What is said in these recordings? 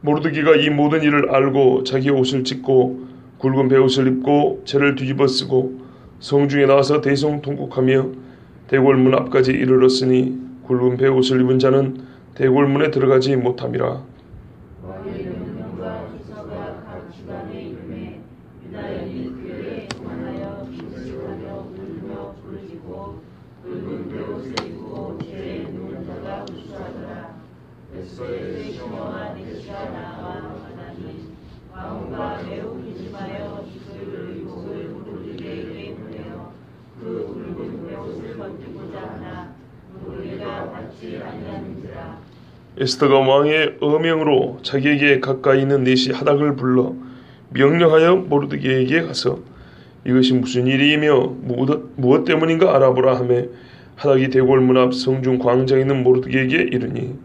모르드게가 이 모든 일을 알고 자기 옷을 찢고 굵은 베옷을 입고 재를 뒤집어 쓰고 성중에 나와서 대성통곡하며 대궐문 앞까지 이르렀으니 굵은 베옷을 입은 자는 대궐문에 들어가지 못함이라. 에스더가 왕의 어명으로 자기에게 가까이 있는 내시 하닥을 불러 명령하여 모르드게에게 가서 이것이 무슨 일이며 무엇 때문인가 알아보라 하며 하닥이 대궐문 앞 성중 광장에 있는 모르드게에게 이르니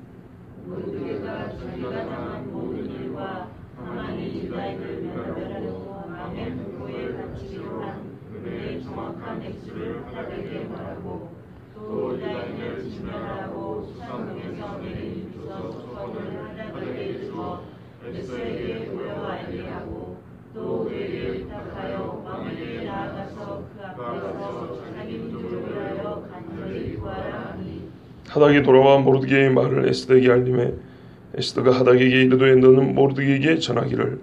하닥이 돌아와 모르드게의 말을 에스더에게 알림해 에스더가 하닥에게 이르되 너는 모르드게에게 전하기를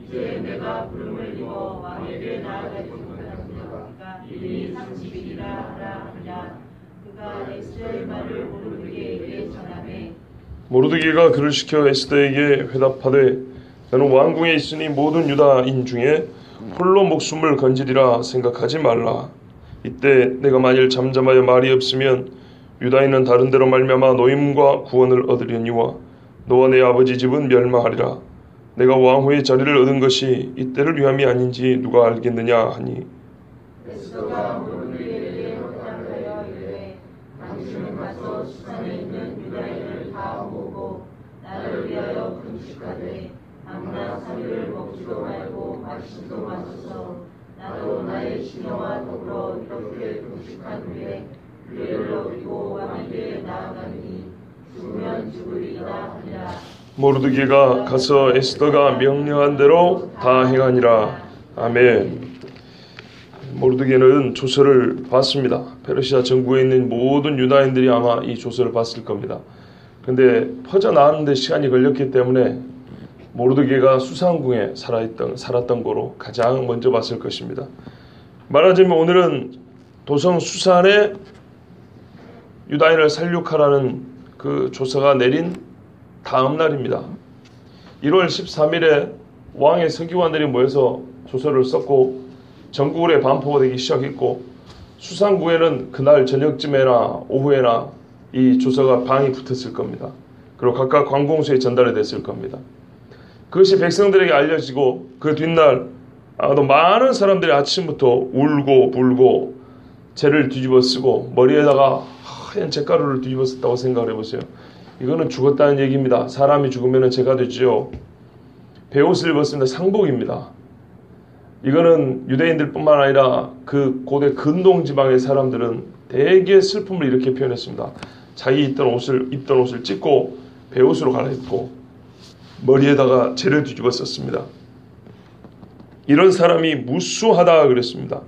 이제 내가 부름을 입어 왕에게 나아가지 못하였으며 이미 30일이라 하라 하니라. 그가 에스더의 말을 모르드게에게 전하매 모르드게가 그를 시켜 에스더에게 회답하되 너는 왕궁에 있으니 모든 유다인 중에 홀로 목숨을 건지리라 생각하지 말라. 이때 내가 만일 잠잠하여 말이 없으면 유다인은 다른 데로 말미암아 노임과 구원을 얻으려니와 너와 내 아버지 집은 멸망하리라. 내가 왕후의 자리를 얻은 것이 이때를 위함이 아닌지 누가 알겠느냐 하니 에스더가 모르드게에게 대답하여 이르되 당신은 가서 수산에 있는 유다인을 다 모으고 나를 위하여 금식하되 아무나 사료를 먹지도 말고 마시지도 마소서. 나도 나의 시녀와 더불어 이렇게 금식한 후에 기회를 얻고 왕에게 나아가니 죽으면 죽으리이다 하니라. 모르드게가 가서 에스더가 명령한 대로 다 행하니라. 아멘. 모르드게는 조서를 봤습니다. 페르시아 전국에 있는 모든 유다인들이 아마 이 조서를 봤을 겁니다. 근데 퍼져나가는데 시간이 걸렸기 때문에 모르드게가 수상궁에 살았던 거로 가장 먼저 봤을 것입니다. 말하자면 오늘은 도성 수산에 유다인을 살육하라는 그 조서가 내린 다음 날입니다. 1월 13일에 왕의 서기관들이 모여서 조서를 썼고 전국에 반포가 되기 시작했고 수상궁에는 그날 저녁쯤에나 오후에나 이 조서가 방이 붙었을 겁니다. 그리고 각각 관공서에 전달이 됐을 겁니다. 그것이 백성들에게 알려지고 그 뒷날 아마도 많은 사람들이 아침부터 울고 불고 재를 뒤집어 쓰고 머리에다가 하얀 잿가루를 뒤집어 썼다고 생각을 해보세요. 이거는 죽었다는 얘기입니다. 사람이 죽으면 죄가 되죠. 베옷을 입었습니다. 상복입니다. 이거는 유대인들뿐만 아니라 그 고대 근동 지방의 사람들은 되게 슬픔을 이렇게 표현했습니다. 자기 입던 옷을 찢고 베옷으로 갈아입고 머리에다가 재를 뒤집어 썼습니다. 이런 사람이 무수하다 그랬습니다.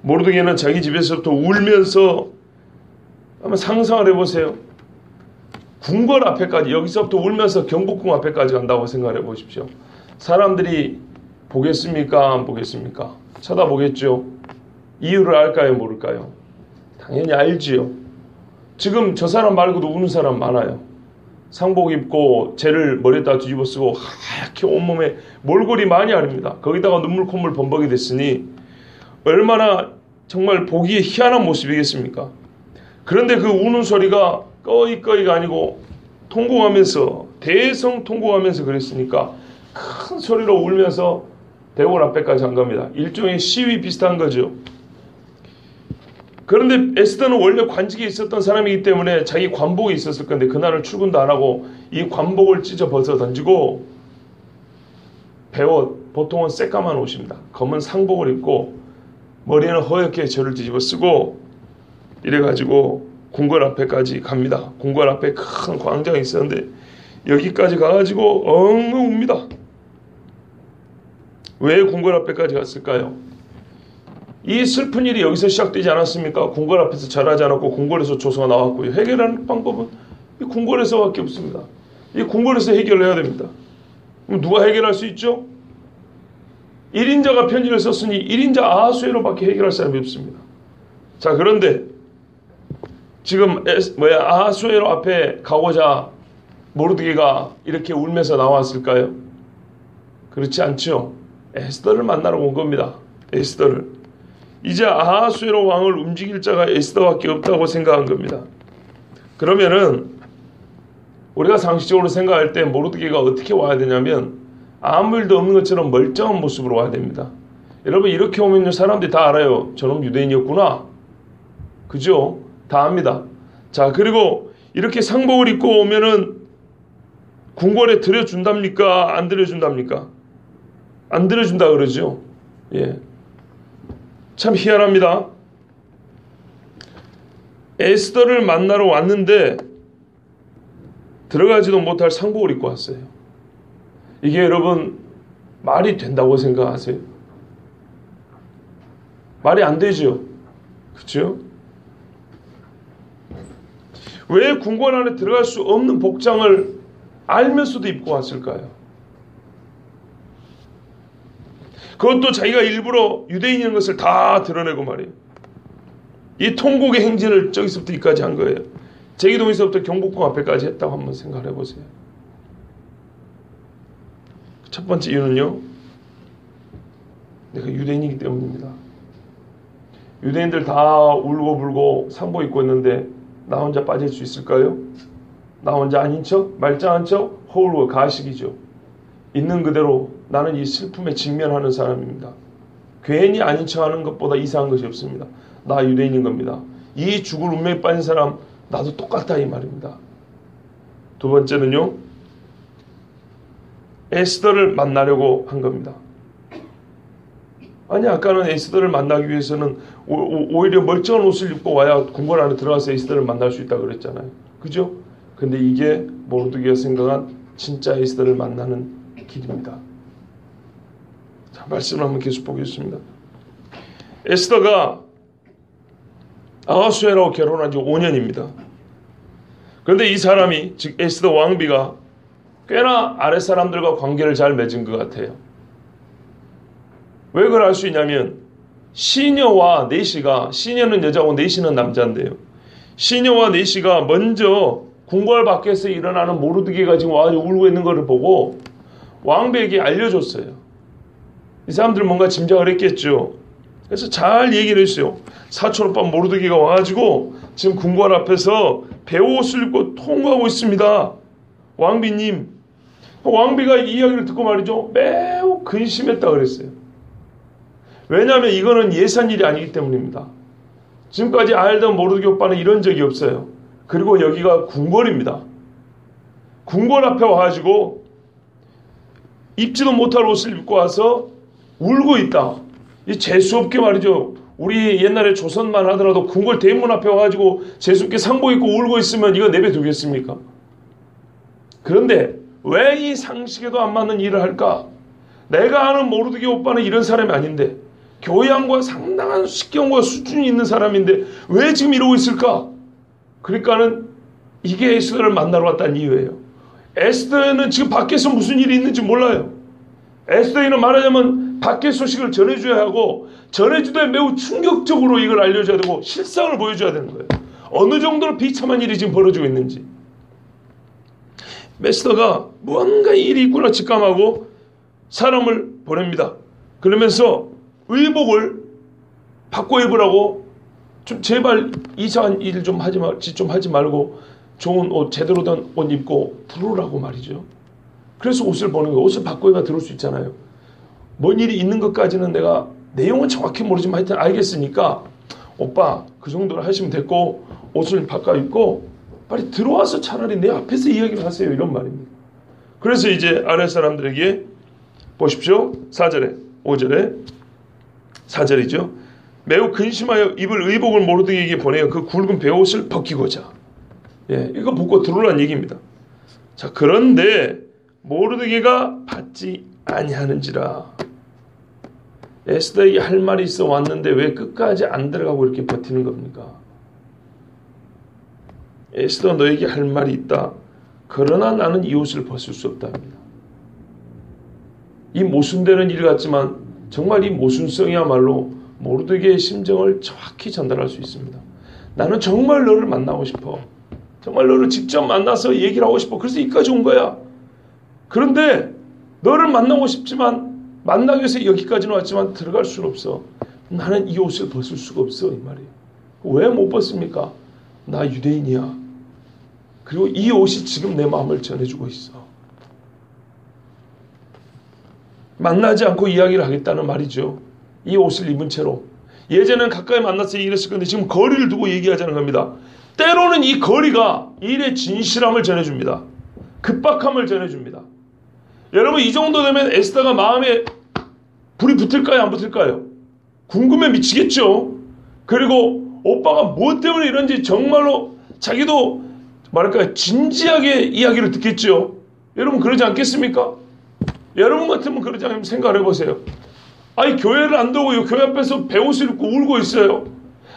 모르드게는 자기 집에서부터 울면서 한번 상상을 해보세요. 궁궐 앞에까지, 여기서부터 울면서 경복궁 앞에까지 간다고 생각을 해보십시오. 사람들이 보겠습니까? 안 보겠습니까? 쳐다보겠죠. 이유를 알까요? 모를까요? 당연히 알지요. 지금 저 사람 말고도 우는 사람 많아요. 상복 입고 재를 머리에다 뒤집어 쓰고 하얗게 온몸에 몰골이 많이 아릅니다. 거기다가 눈물 콧물 범벅이 됐으니 얼마나 정말 보기에 희한한 모습이겠습니까? 그런데 그 우는 소리가 꺼이꺼이가 아니고 통곡하면서 대성통곡하면서 그랬으니까 큰 소리로 울면서 대궐 앞에까지 간 겁니다. 일종의 시위 비슷한 거죠. 그런데 에스더는 원래 관직에 있었던 사람이기 때문에 자기 관복이 있었을 건데 그날은 출근도 안 하고 이 관복을 찢어 벗어 던지고 배옷, 보통은 새까만 옷입니다. 검은 상복을 입고 머리에는 허옇게 절을 뒤집어 쓰고 이래가지고 궁궐 앞에까지 갑니다. 궁궐 앞에 큰 광장이 있었는데 여기까지 가가지고 엉엉 웁니다. 왜 궁궐 앞에까지 갔을까요? 이 슬픈 일이 여기서 시작되지 않았습니까? 궁궐 앞에서 절하지 않았고 궁궐에서 조서가 나왔고요. 해결하는 방법은 이 궁궐에서밖에 없습니다. 이 궁궐에서 해결해야 됩니다. 그럼 누가 해결할 수 있죠? 1인자가 편지를 썼으니 1인자 아하수에로밖에 해결할 사람이 없습니다. 자, 그런데 지금 아하수에로 앞에 가고자 모르드게가 이렇게 울면서 나왔을까요? 그렇지 않죠. 에스더를 만나러 온 겁니다. 에스더를. 이제 아하수에로 왕을 움직일 자가 에스더밖에 없다고 생각한 겁니다. 그러면은 우리가 상식적으로 생각할 때 모르드게가 어떻게 와야 되냐면 아무 일도 없는 것처럼 멀쩡한 모습으로 와야 됩니다. 여러분 이렇게 오면 사람들이 다 알아요. 저놈 유대인이었구나. 그죠? 다 압니다. 자, 그리고 이렇게 상복을 입고 오면은 궁궐에 들여준답니까? 안 들여준답니까? 안 들여준다 그러죠. 예. 참 희한합니다. 에스더를 만나러 왔는데 들어가지도 못할 상복을 입고 왔어요. 이게 여러분 말이 된다고 생각하세요? 말이 안 되죠. 그렇죠? 왜 궁궐 안에 들어갈 수 없는 복장을 알면서도 입고 왔을까요? 그것도 자기가 일부러 유대인인 것을 다 드러내고 말이에요. 이 통곡의 행진을 저기서부터 여기까지 한 거예요. 제기동에서부터 경복궁 앞에까지 했다고 한번 생각을 해보세요. 첫 번째 이유는요, 내가 유대인이기 때문입니다. 유대인들 다 울고불고 상복 입고 있는데 나 혼자 빠질 수 있을까요? 나 혼자 아닌 척, 말짱한 척, 허울고 가식이죠. 있는 그대로 나는 이 슬픔에 직면하는 사람입니다. 괜히 아닌 척하는 것보다 이상한 것이 없습니다. 나 유대인인 겁니다. 이 죽을 운명에 빠진 사람 나도 똑같다 이 말입니다. 두 번째는요, 에스더를 만나려고 한 겁니다. 아니 아까는 에스더를 만나기 위해서는 오히려 멀쩡한 옷을 입고 와야 궁궐 안에 들어가서 에스더를 만날 수 있다고 그랬잖아요. 그죠? 근데 이게 모르드게가 생각한 진짜 에스더를 만나는 길입니다. 자, 말씀을 한번 계속 보겠습니다. 에스더가 아하수에라고 결혼한 지 5년입니다. 그런데 이 사람이, 즉 에스더 왕비가 꽤나 아랫사람들과 관계를 잘 맺은 것 같아요. 왜 그걸 알 수 있냐면 시녀와 내시가, 시녀는 여자고 내시는 남자인데요, 시녀와 내시가 먼저 궁궐 밖에서 일어나는 모르드게가 지금 와서 울고 있는 것을 보고 왕비에게 알려줬어요. 이 사람들 뭔가 짐작을 했겠죠. 그래서 잘 얘기를 했어요. 사촌 오빠 모르드게가 와가지고 지금 궁궐 앞에서 배옷을 입고 통과하고 있습니다. 왕비님. 왕비가 이 이야기를 듣고 말이죠, 매우 근심했다 그랬어요. 왜냐하면 이거는 예산 일이 아니기 때문입니다. 지금까지 알던 모르드게 오빠는 이런 적이 없어요. 그리고 여기가 궁궐입니다. 궁궐 앞에 와가지고 입지도 못할 옷을 입고 와서 울고 있다. 이 재수없게 말이죠. 우리 옛날에 조선만 하더라도 궁궐 대문 앞에 와가지고 재수없게 상복 입고 울고 있으면 이거 내버두겠습니까? 그런데 왜 이 상식에도 안 맞는 일을 할까? 내가 아는 모르드게 오빠는 이런 사람이 아닌데, 교양과 상당한 식견과 수준이 있는 사람인데 왜 지금 이러고 있을까? 그러니까는 이게 에스더를 만나러 왔다는 이유예요. 에스더는 지금 밖에서 무슨 일이 있는지 몰라요. 에스더는 말하자면 밖의 소식을 전해줘야 하고, 전해주되 매우 충격적으로 이걸 알려줘야 되고 실상을 보여줘야 되는 거예요. 어느 정도로 비참한 일이 지금 벌어지고 있는지. 에스더가 뭔가 일이 있구나 직감하고 사람을 보냅니다. 그러면서 의복을 바꿔 입으라고, 좀 제발 이상한 일 좀 하지 말고 좋은 옷, 제대로 된 옷 입고 들어오라고 말이죠. 그래서 옷을 보는 거예요. 옷을 바꿔 입어야 들어올 수 있잖아요. 뭔 일이 있는 것까지는 내가 내용은 정확히 모르지만 하여튼 알겠으니까 오빠 그 정도로 하시면 됐고 옷을 바꿔 입고 빨리 들어와서 차라리 내 앞에서 이야기를 하세요. 이런 말입니다. 그래서 이제 아랫 사람들에게 보십시오. 4절에 5절에 4절이죠. 매우 근심하여 입을 의복을 모르드게에게 보내어 그 굵은 베옷을 벗기고자. 예, 이거 벗고 들어오라는 얘기입니다. 자, 그런데 모르드게가 받지 아니하는지라. 에스더에게 할 말이 있어 왔는데 왜 끝까지 안 들어가고 이렇게 버티는 겁니까? 에스더 너에게 할 말이 있다. 그러나 나는 이 옷을 벗을 수 없답니다. 이 모순되는 일 같지만 정말 이 모순성이야말로 모르드게의 심정을 정확히 전달할 수 있습니다. 나는 정말 너를 만나고 싶어. 정말 너를 직접 만나서 얘기를 하고 싶어. 그래서 여기까지 온 거야. 그런데 너를 만나고 싶지만 만나기 위해서 여기까지는 왔지만 들어갈 수는 없어. 나는 이 옷을 벗을 수가 없어. 이 말이에요. 왜 못 벗습니까? 나 유대인이야. 그리고 이 옷이 지금 내 마음을 전해주고 있어. 만나지 않고 이야기를 하겠다는 말이죠. 이 옷을 입은 채로. 예전에는 가까이 만나서 얘기를 했을 건데 지금 거리를 두고 얘기하자는 겁니다. 때로는 이 거리가 일의 진실함을 전해줍니다. 급박함을 전해줍니다. 여러분 이 정도 되면 에스더가 마음에 불이 붙을까요? 안 붙을까요? 궁금해 미치겠죠. 그리고 오빠가 무엇 때문에 이런지 정말로 자기도 말할까요? 진지하게 이야기를 듣겠죠. 여러분 그러지 않겠습니까? 여러분 같으면 그러지 않으면 생각을 해보세요. 아니 교회를 안 두고 교회 앞에서 베옷을 입고 울고 있어요.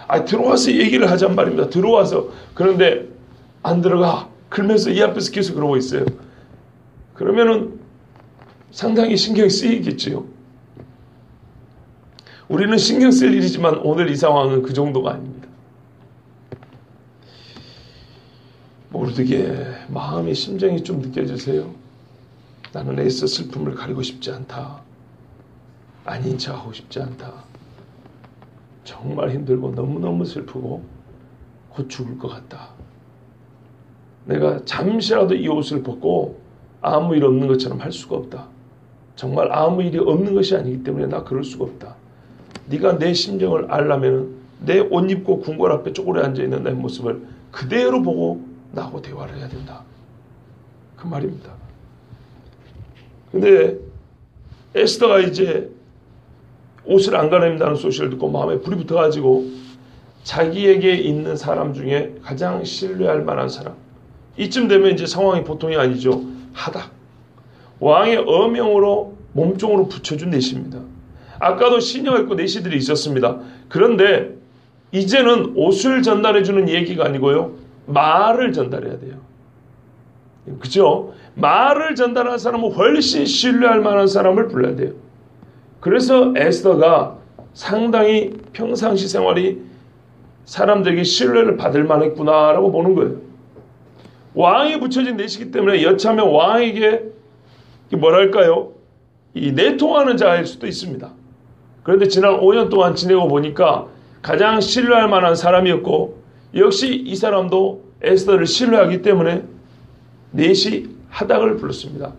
아니 들어와서 얘기를 하잔 말입니다. 들어와서. 그런데 안 들어가. 그러면서 이 앞에서 계속 그러고 있어요. 그러면은 상당히 신경이 쓰이겠지요. 우리는 신경 쓸 일이지만 오늘 이 상황은 그 정도가 아닙니다. 모르드게 마음의 심정이 좀 느껴지세요? 나는 에스더 슬픔을 가리고 싶지 않다. 아닌 척하고 싶지 않다. 정말 힘들고 너무너무 슬프고 곧 죽을 것 같다. 내가 잠시라도 이 옷을 벗고 아무 일 없는 것처럼 할 수가 없다. 정말 아무 일이 없는 것이 아니기 때문에 나 그럴 수가 없다. 네가 내 심정을 알려면 내 옷 입고 궁궐 앞에 쪼그려 앉아있는 내 모습을 그대로 보고 나하고 대화를 해야 된다. 그 말입니다. 근데 에스더가 이제 옷을 안 갈아입는다는 소식을 듣고 마음에 불이 붙어가지고 자기에게 있는 사람 중에 가장 신뢰할 만한 사람, 이쯤 되면 이제 상황이 보통이 아니죠. 하닥, 왕의 어명으로 몸종으로 붙여준 내시입니다. 아까도 시녀가 있고 내시들이 있었습니다. 그런데 이제는 옷을 전달해주는 얘기가 아니고요, 말을 전달해야 돼요. 그죠? 말을 전달할 사람은 훨씬 신뢰할 만한 사람을 불러야 돼요. 그래서 에스더가 상당히 평상시 생활이 사람들에게 신뢰를 받을 만했구나라고 보는 거예요. 왕이 붙여진 내시기 때문에 여차하면 왕에게 뭐랄까요? 이 내통하는 자일 수도 있습니다. 그런데 지난 5년 동안 지내고 보니까 가장 신뢰할 만한 사람이었고, 역시 이 사람도 에스더를 신뢰하기 때문에 내시 하닥을 불렀습니다.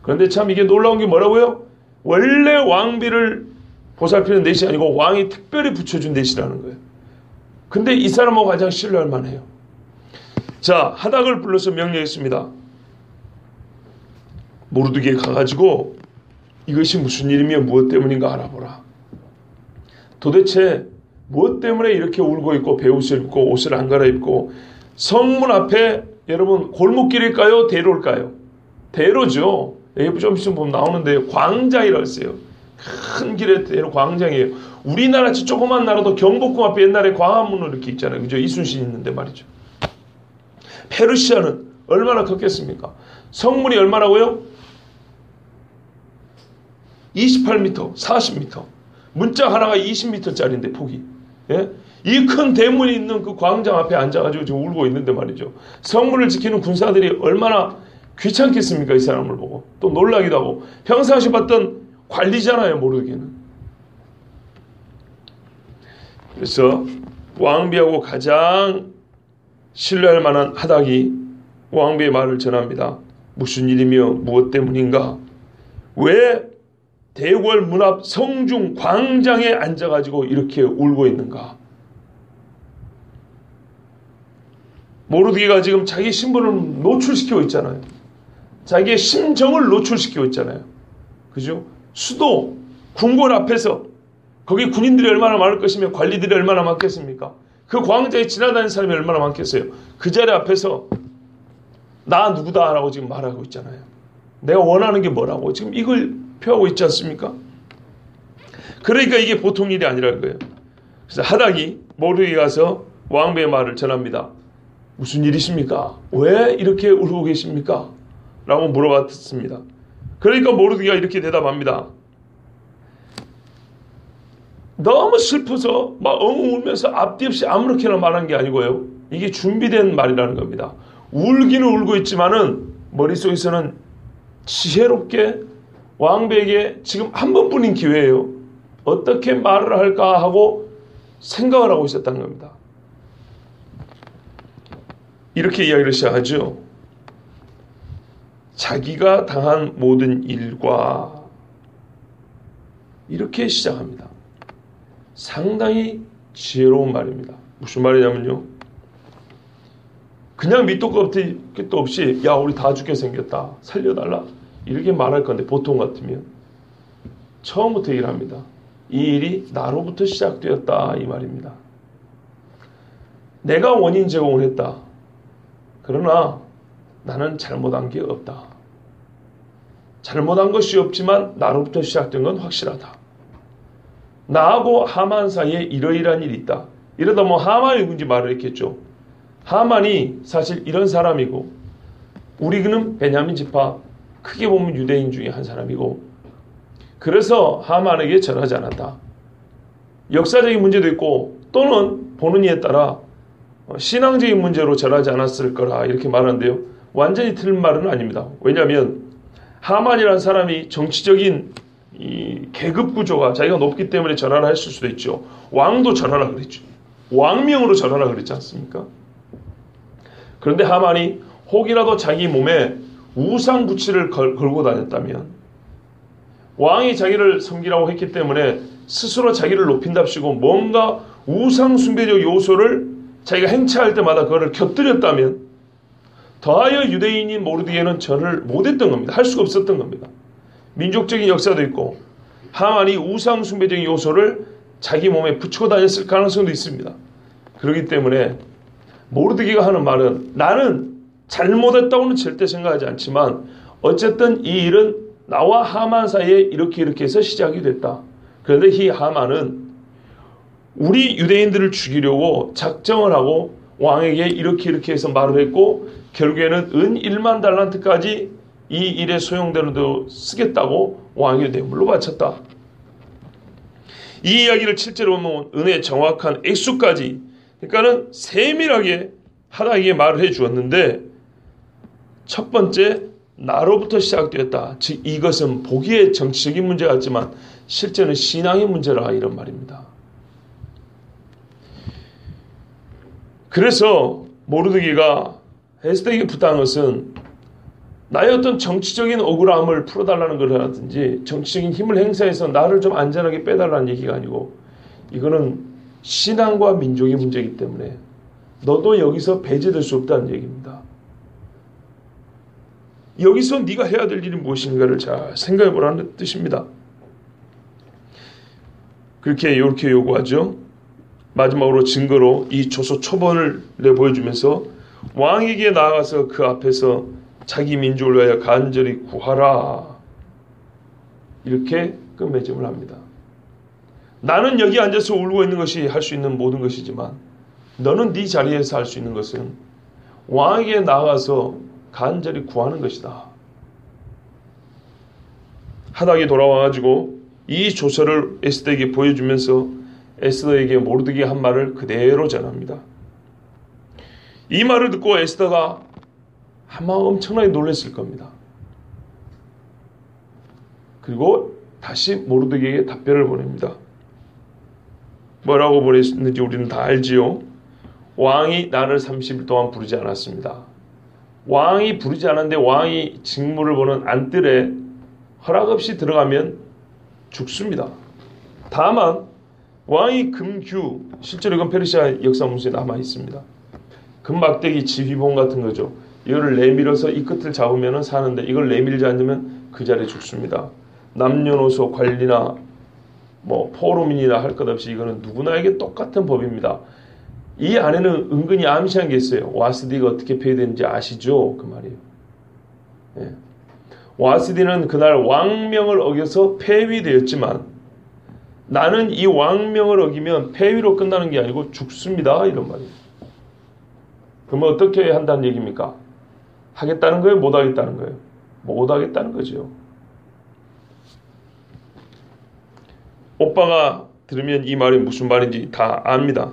그런데 참 이게 놀라운 게 뭐라고요? 원래 왕비를 보살피는 내시 아니고 왕이 특별히 붙여준 내시라는 거예요. 근데 이 사람하고 가장 신뢰할 만해요. 자, 하닥을 불러서 명령했습니다. 모르드게 가가지고 이것이 무슨 일이며 무엇 때문인가 알아보라. 도대체 무엇 때문에 이렇게 울고 있고 베옷을 입고 옷을 안 갈아입고 성문 앞에, 여러분 골목길일까요? 대로일까요? 대로죠. 여기 좀 있으면 보면 나오는데 광장이라고 했어요. 큰 길의 대로 광장이에요. 우리나라 조그만 나라도 경복궁 앞에 옛날에 광화문으로 이렇게 있잖아요. 그죠? 이순신 있는데 말이죠. 페르시아는 얼마나 컸겠습니까? 성문이 얼마라고요? 28m, 40m. 문짝 하나가 20m짜리인데 폭이. 예? 이 큰 대문이 있는 그 광장 앞에 앉아가지고 지금 울고 있는데 말이죠. 성문을 지키는 군사들이 얼마나 귀찮겠습니까? 이 사람을 보고. 또 놀라기도 하고. 평상시 봤던 관리잖아요, 모르게는. 그래서 왕비하고 가장 신뢰할 만한 하닥이 왕비의 말을 전합니다. 무슨 일이며 무엇 때문인가? 왜 대궐 문 앞 성중 광장에 앉아가지고 이렇게 울고 있는가? 모르드게가 지금 자기 신분을 노출시키고 있잖아요. 자기의 심정을 노출시키고 있잖아요. 그죠? 수도 궁궐 앞에서 거기 군인들이 얼마나 많을 것이며 관리들이 얼마나 많겠습니까? 그 광장에 지나다니는 사람이 얼마나 많겠어요? 그 자리 앞에서 나 누구다라고 지금 말하고 있잖아요. 내가 원하는 게 뭐라고 지금 이걸 표하고 있지 않습니까? 그러니까 이게 보통 일이 아니라는 거예요. 그래서 하닥이 모르드게가 가서 왕비의 말을 전합니다. 무슨 일이십니까? 왜 이렇게 울고 계십니까? 라고 물어봤습니다. 그러니까 모르드게가 이렇게 대답합니다. 너무 슬퍼서 막 엉엉 울면서 앞뒤 없이 아무렇게나 말한 게 아니고요. 이게 준비된 말이라는 겁니다. 울기는 울고 있지만은 머릿속에서는 지혜롭게 왕비에게 지금 한 번뿐인 기회예요. 어떻게 말을 할까 하고 생각을 하고 있었다는 겁니다. 이렇게 이야기를 시작하죠. 자기가 당한 모든 일과 이렇게 시작합니다. 상당히 지혜로운 말입니다. 무슨 말이냐면요. 그냥 밑도 끝도 없이 야 우리 다 죽게 생겼다. 살려달라. 이렇게 말할 건데 보통 같으면 처음부터 얘기를 합니다. 이 일이 나로부터 시작되었다 이 말입니다. 내가 원인 제공을 했다. 그러나 나는 잘못한 게 없다. 잘못한 것이 없지만 나로부터 시작된 건 확실하다. 나하고 하만 사이에 이러이러한 일이 있다. 이러다 뭐 하만이 누군지 말을 했겠죠. 하만이 사실 이런 사람이고 우리는 베냐민 지파 크게 보면 유대인 중에 한 사람이고 그래서 하만에게 절하지 않았다. 역사적인 문제도 있고 또는 보는 이에 따라 신앙적인 문제로 절하지 않았을 거라 이렇게 말하는데요. 완전히 틀린 말은 아닙니다. 왜냐하면 하만이라는 사람이 정치적인 이 계급 구조가 자기가 높기 때문에 절하라 했을 수도 있죠. 왕도 절하라 그랬죠. 왕명으로 절하라 그랬지 않습니까? 그런데 하만이 혹이라도 자기 몸에 우상 부치를 걸고 다녔다면 왕이 자기를 섬기라고 했기 때문에 스스로 자기를 높인답시고 뭔가 우상 숭배적 요소를 자기가 행차할 때마다 그거를 곁들였다면 더하여 유대인인 모르드게는 절을 못했던 겁니다. 할 수가 없었던 겁니다. 민족적인 역사도 있고 하만이 우상 숭배적인 요소를 자기 몸에 붙이고 다녔을 가능성도 있습니다. 그렇기 때문에 모르드게가 하는 말은 나는 잘못했다고는 절대 생각하지 않지만 어쨌든 이 일은 나와 하만 사이에 이렇게 해서 시작이 됐다. 그런데 이 하만은 우리 유대인들을 죽이려고 작정을 하고 왕에게 이렇게 해서 말을 했고 결국에는 은 1만 달란트까지 이 일에 소용되는 대로 쓰겠다고 왕에게 뇌물로 바쳤다. 이 이야기를 실제로 보면 은혜의 정확한 액수까지 그러니까는 세밀하게 하닥에게 말을 해 주었는데 첫 번째 나로부터 시작되었다. 즉 이것은 보기에 정치적인 문제 같지만 실제는 신앙의 문제라 이런 말입니다. 그래서 모르드게가 에스더에게 부탁한 것은 나의 어떤 정치적인 억울함을 풀어달라는 거라든지 정치적인 힘을 행사해서 나를 좀 안전하게 빼달라는 얘기가 아니고 이거는 신앙과 민족의 문제이기 때문에 너도 여기서 배제될 수 없다는 얘기입니다. 여기서 네가 해야 될 일이 무엇인가를 잘 생각해 보라는 뜻입니다. 이렇게 요구하죠. 마지막으로 증거로 이 조서 초본을 내보여주면서 왕에게 나아가서 그 앞에서 자기 민족을 위하여 간절히 구하라 이렇게 끝맺음을 합니다. 나는 여기 앉아서 울고 있는 것이 할 수 있는 모든 것이지만 너는 네 자리에서 할 수 있는 것은 왕에게 나아가서 간절히 구하는 것이다. 하닥이 돌아와가지고 이 조서를 에스더에게 보여주면서 에스더에게 모르드게 한 말을 그대로 전합니다. 이 말을 듣고 에스더가 아마 엄청나게 놀랐을 겁니다. 그리고 다시 모르드게에게 답변을 보냅니다. 뭐라고 보냈는지 우리는 다 알지요. 왕이 나를 30일 동안 부르지 않았습니다. 왕이 부르지 않았는데 왕이 직무를 보는 안뜰에 허락 없이 들어가면 죽습니다. 다만 왕이 금규 실제로 이건 페르시아 역사 문서에 남아 있습니다. 금막대기 지휘봉 같은 거죠. 이거를 내밀어서 이 끝을 잡으면 사는데 이걸 내밀지 않으면 그 자리에 죽습니다. 남녀노소 관리나 뭐 포로민이나 할 것 없이 이거는 누구나에게 똑같은 법입니다. 이 안에는 은근히 암시한 게 있어요. 와스디가 어떻게 폐위되는지 아시죠? 그 말이에요. 예. 와스디는 그날 왕명을 어겨서 폐위되었지만 나는 이 왕명을 어기면 폐위로 끝나는 게 아니고 죽습니다. 이런 말이에요. 그러면 어떻게 한다는 얘기입니까? 하겠다는 거예요? 못 하겠다는 거예요? 못 하겠다는 거죠. 오빠가 들으면 이 말이 무슨 말인지 다 압니다.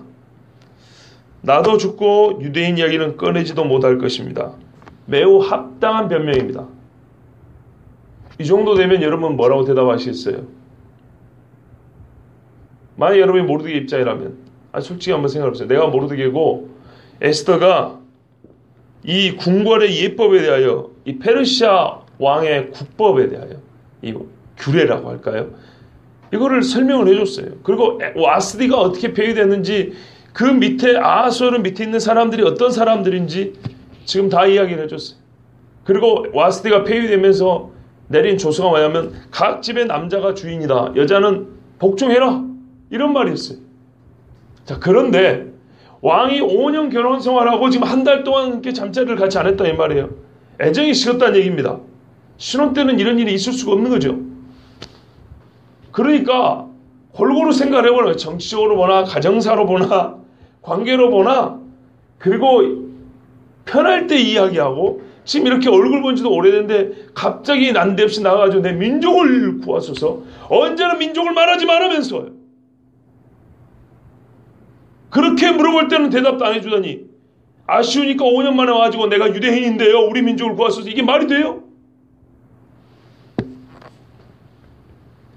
나도 죽고 유대인 이야기는 꺼내지도 못할 것입니다. 매우 합당한 변명입니다. 이 정도 되면 여러분 뭐라고 대답하시겠어요? 만약 여러분이 모르드게 입장이라면 솔직히 한번 생각해보세요. 내가 모르드게고 에스더가 이 궁궐의 예법에 대하여 이 페르시아 왕의 국법에 대하여 이 규례라고 할까요? 이거를 설명을 해줬어요. 그리고 와스디가 어떻게 폐위됐는지 그 밑에 아하수에르 밑에 있는 사람들이 어떤 사람들인지 지금 다 이야기를 해줬어요. 그리고 와스디가 폐위되면서 내린 조서가 뭐냐면 각 집의 남자가 주인이다. 여자는 복종해라. 이런 말이었어요. 자, 그런데 왕이 5년 결혼 생활하고 지금 한 달 동안 이렇게 잠자리를 같이 안 했다 이 말이에요. 애정이 식었다는 얘기입니다. 신혼 때는 이런 일이 있을 수가 없는 거죠. 그러니까 골고루 생각을 해보라. 정치적으로 보나 가정사로 보나 관계로 보나 그리고 편할 때 이야기하고 지금 이렇게 얼굴 본 지도 오래됐는데 갑자기 난데없이 나가가지고 내 민족을 구하소서 언제나 민족을 말하지 말라면서요. 그렇게 물어볼 때는 대답도 안 해주다니 아쉬우니까 5년 만에 와가지고 내가 유대인인데요 우리 민족을 구하소서 이게 말이 돼요?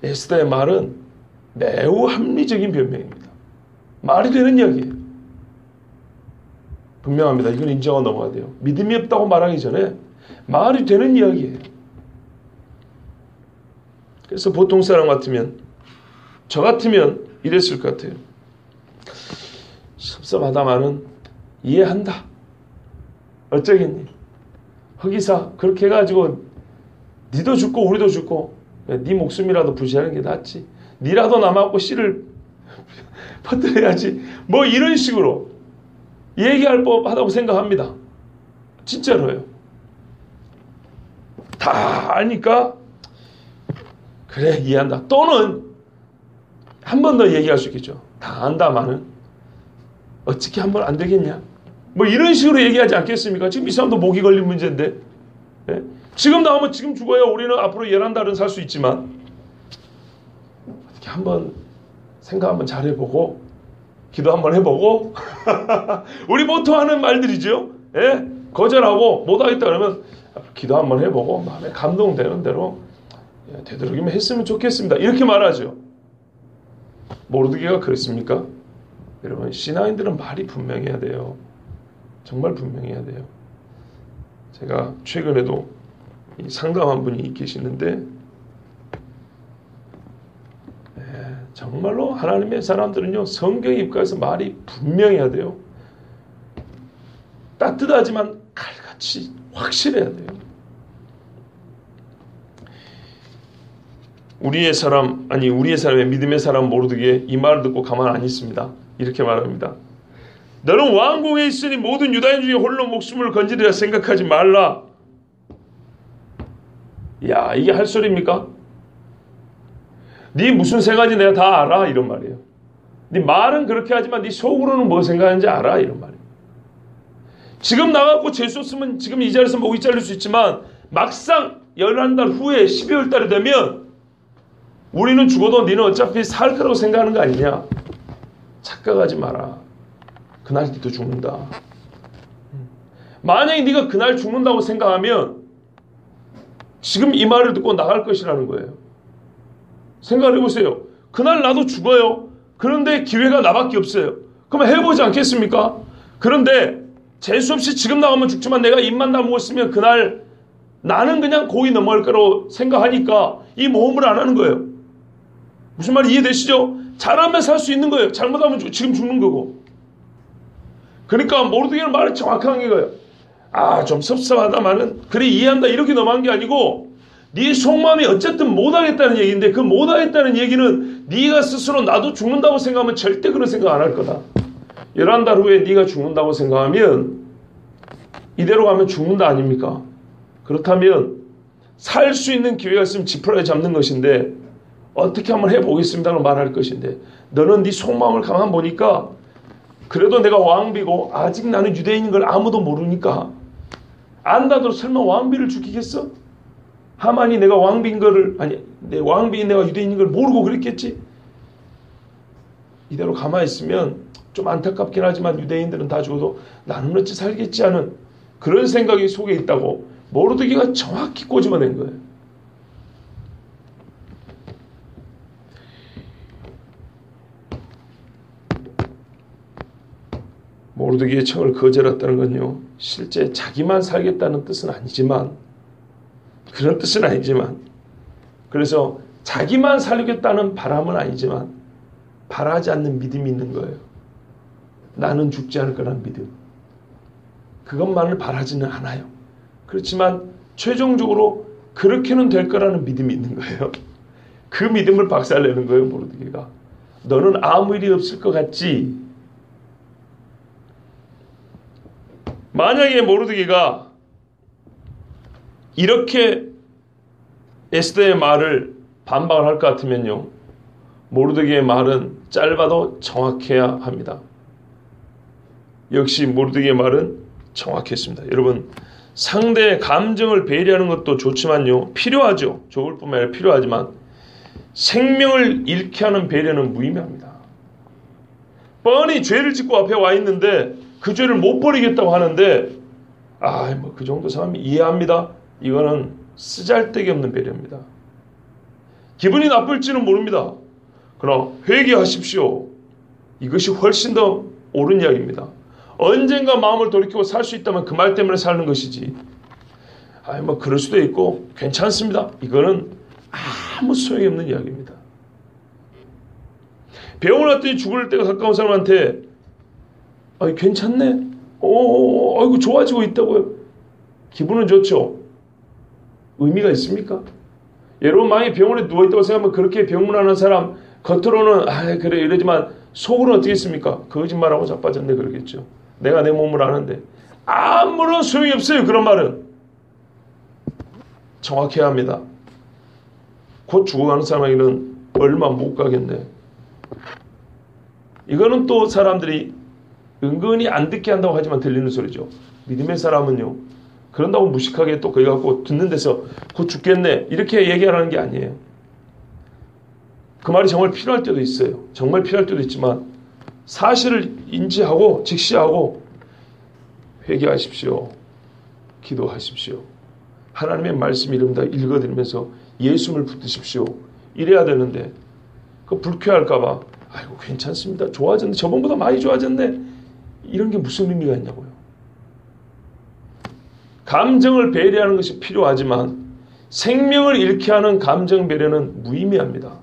에스더의 말은 매우 합리적인 변명입니다. 말이 되는 이야기예요. 분명합니다. 이건 인정하고 넘어가야 돼요. 믿음이 없다고 말하기 전에 말이 되는 이야기예요. 그래서 보통 사람 같으면 저 같으면 이랬을 것 같아요. 섭섭하다마는 이해한다. 어쩌겠니? 허기사 그렇게 해가지고 니도 죽고 우리도 죽고 네 목숨이라도 부지하는 게 낫지. 니라도 남았고 씨를 퍼뜨려야지. 뭐 이런 식으로 얘기할 법하다고 생각합니다. 진짜로요. 다 아니까 그래 이해한다. 또는 한 번 더 얘기할 수 있겠죠. 다 안다마는 어떻게 한 번 안 되겠냐. 뭐 이런 식으로 얘기하지 않겠습니까? 지금 이 사람도 목이 걸린 문제인데 예? 지금 나오면 지금 죽어야 우리는 앞으로 11달은 살 수 있지만 어떻게 한번 생각 한번 잘 해보고 기도 한번 해보고 우리 보통 하는 말들이죠. 예? 거절하고 못하겠다 그러면 기도 한번 해보고 마음에 감동되는 대로 되도록이면 했으면 좋겠습니다. 이렇게 말하죠. 모르드게가 그랬습니까? 여러분 신앙인들은 말이 분명해야 돼요. 정말 분명해야 돼요. 제가 최근에도 상담한 분이 계시는데 정말로 하나님의 사람들은요 성경에 입각해서 말이 분명해야 돼요. 따뜻하지만 칼같이 확실해야 돼요. 우리의 사람의 믿음의 사람 모르드게 이 말을 듣고 가만 안 있습니다. 이렇게 말합니다. 너는 왕궁에 있으니 모든 유다인 중에 홀로 목숨을 건지리라 생각하지 말라. 야, 이게 할 소리입니까? 네 무슨 생각인지 내가 다 알아. 이런 말이에요. 네 말은 그렇게 하지만 네 속으로는 뭐 생각하는지 알아. 이런 말이에요. 지금 나가고 재수 없으면 지금 이 자리에서 목이 잘릴 수 있지만 막상 11달 후에 12월 달이 되면 우리는 죽어도 너는 어차피 살 거라고 생각하는 거 아니냐. 착각하지 마라. 그날 니도 죽는다. 만약에 네가 그날 죽는다고 생각하면 지금 이 말을 듣고 나갈 것이라는 거예요. 생각을 해보세요. 그날 나도 죽어요. 그런데 기회가 나밖에 없어요. 그러면 해보지 않겠습니까? 그런데 재수없이 지금 나가면 죽지만 내가 입만 다물고 있으면 그날 나는 그냥 고이 넘어갈 거라고 생각하니까 이 모험을 안 하는 거예요. 무슨 말이 이해되시죠? 잘하면 살 수 있는 거예요. 잘못하면 지금 죽는 거고. 그러니까 모르드게는 말이 정확한 거예요. 아, 좀 섭섭하다마는 그래 이해한다 이렇게 넘어간 게 아니고 네 속마음이 어쨌든 못하겠다는 얘기인데 그 못하겠다는 얘기는 네가 스스로 나도 죽는다고 생각하면 절대 그런 생각 안 할 거다. 11달 후에 네가 죽는다고 생각하면 이대로 가면 죽는다 아닙니까? 그렇다면 살 수 있는 기회가 있으면 지푸라기 잡는 것인데 어떻게 한번 해보겠습니다라고 말할 것인데 너는 네 속마음을 가만 보니까 그래도 내가 왕비고 아직 나는 유대인인 걸 아무도 모르니까 안다도 설마 왕비를 죽이겠어? 하만이 내가 왕비인 거를 아니 내 왕비인 내가 유대인인 걸 모르고 그랬겠지? 이대로 가만히 있으면 좀 안타깝긴 하지만 유대인들은 다 죽어도 나는 어찌 살겠지 하는 그런 생각이 속에 있다고 모르드게가 정확히 꼬집어낸 거예요. 모르드게의 청을 거절했다는 건요. 실제 자기만 살겠다는 뜻은 아니지만 그런 뜻은 아니지만 그래서 자기만 살겠다는 바람은 아니지만 바라지 않는 믿음이 있는 거예요. 나는 죽지 않을 거라는 믿음. 그것만을 바라지는 않아요. 그렇지만 최종적으로 그렇게는 될 거라는 믿음이 있는 거예요. 그 믿음을 박살내는 거예요. 모르드게가. 너는 아무 일이 없을 것 같지? 만약에 모르드게가 이렇게 에스더의 말을 반박을 할 것 같으면요. 모르드게의 말은 짧아도 정확해야 합니다. 역시 모르드게의 말은 정확했습니다. 여러분 상대의 감정을 배려하는 것도 좋지만요. 필요하죠. 좋을 뿐만 아니라 필요하지만 생명을 잃게 하는 배려는 무의미합니다. 뻔히 죄를 짓고 앞에 와 있는데 그 죄를 못 버리겠다고 하는데 뭐 그 정도 사람이 이해합니다. 이거는 쓰잘데기 없는 배려입니다. 기분이 나쁠지는 모릅니다. 그러나 회개하십시오. 이것이 훨씬 더 옳은 이야기입니다. 언젠가 마음을 돌이키고 살 수 있다면 그 말 때문에 사는 것이지. 뭐 그럴 수도 있고 괜찮습니다. 이거는 아무 소용이 없는 이야기입니다. 병을 났더니 죽을 때가 가까운 사람한테 괜찮네. 아이고 좋아지고 있다고요. 기분은 좋죠. 의미가 있습니까? 여러분 만약에 병원에 누워있다고 생각하면 그렇게 병문하는 사람 겉으로는 그래 이러지만 속으로는 어떻게 했습니까? 거짓말하고 자빠졌네 그러겠죠. 내가 내 몸을 아는데 아무런 소용이 없어요. 그런 말은 정확해야 합니다. 곧 죽어가는 사람에게는 얼마 못 가겠네. 이거는 또 사람들이 은근히 안 듣게 한다고 하지만 들리는 소리죠. 믿음의 사람은요. 그런다고 무식하게 또 거기 갖고 듣는 데서 곧 죽겠네 이렇게 얘기하라는 게 아니에요. 그 말이 정말 필요할 때도 있어요. 정말 필요할 때도 있지만 사실을 인지하고 직시하고 회개하십시오. 기도하십시오. 하나님의 말씀 이름다 읽어드리면서 예수님을 붙드십시오. 이래야 되는데 그 불쾌할까 봐 아이고 괜찮습니다. 좋아졌네. 저번보다 많이 좋아졌네. 이런 게 무슨 의미가 있냐고요. 감정을 배려하는 것이 필요하지만 생명을 잃게 하는 감정 배려는 무의미합니다.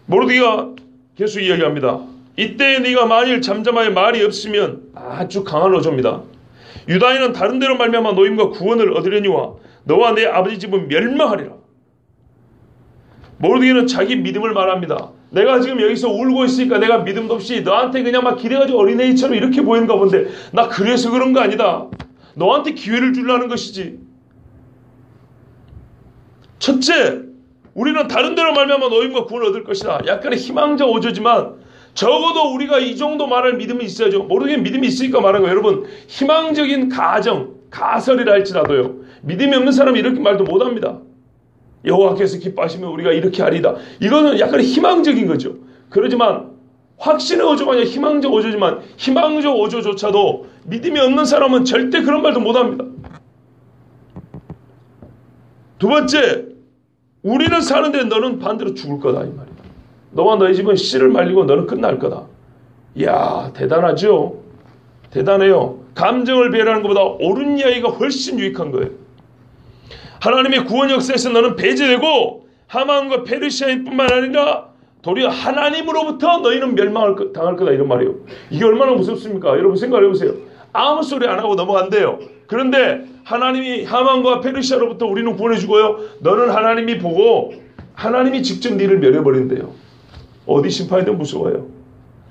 모르드게가 계속 이야기합니다. 이때 네가 만일 잠잠하여 말이 없으면 아주 강한 어조입니다. 유다인은 다른 데로 말미암아 노임과 구원을 얻으려니와 너와 내 아버지 집은 멸망하리라. 모르드게는 자기 믿음을 말합니다. 내가 지금 여기서 울고 있으니까 내가 믿음도 없이 너한테 그냥 막 기대가지고 어린애처럼 이렇게 보이는가 본데 나 그래서 그런 거 아니다. 너한테 기회를 주려는 것이지. 첫째, 우리는 다른 데로 말미암아 노임과 구원을 얻을 것이다. 약간의 희망적 오조지만 적어도 우리가 이 정도 말할 믿음이 있어야죠. 모르게 믿음이 있으니까 말한 거예요. 여러분 희망적인 가설이라 할지라도요. 믿음이 없는 사람이 이렇게 말도 못합니다. 여호와께서 기뻐하시면 우리가 이렇게 하리다. 이거는 약간의 희망적인 거죠. 그러지만 확신의 오조가 아니라 희망적 오조지만 희망적 오조조차도 믿음이 없는 사람은 절대 그런 말도 못합니다. 두 번째, 우리는 사는데 너는 반대로 죽을 거다 이 말이야. 너와 너희 집은 씨를 말리고 너는 끝날 거다. 이야 대단하죠. 대단해요. 감정을 배려하는 것보다 옳은 이야기가 훨씬 유익한 거예요. 하나님의 구원 역사에서 너는 배제되고 하만과 페르시아인뿐만 아니라 도리어 하나님으로부터 너희는 당할 거다 이런 말이에요. 이게 얼마나 무섭습니까? 여러분 생각해 보세요. 아무 소리 안 하고 넘어간대요. 그런데 하나님이 하만과 페르시아로부터 우리는 구원해 주고요. 너는 하나님이 보고 하나님이 직접 너를 멸해버린대요. 어디 심판이 더 무서워요?